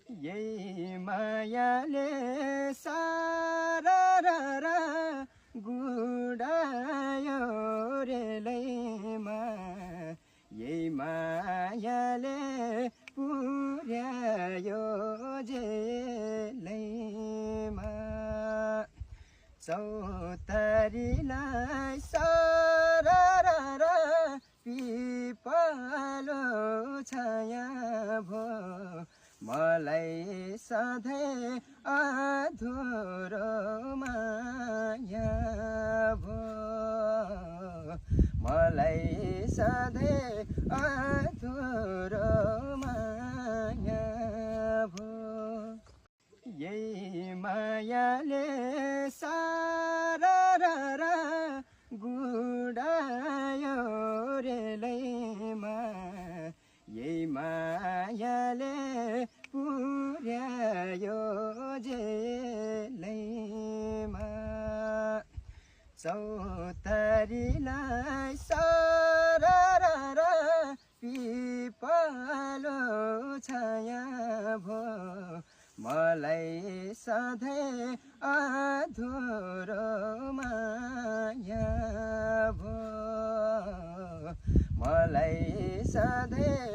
यही मायाले सारा गुडायो रेलैमा यही मायाले पुर्यायो जेलैमा चौतारीलाई सारा पिपलो छाया भो मलाई सधैँ अधुरो माया भो मलाई सधैँ अधुरो माया भो यही मायाले सारा गुडायो रेलैमा यही मायाले पुर्यायो जेलैमा चौतारीलाई सारा पिपलो छाया भो मलाई सधैँ अधुरो माया भो मलाई सधैँ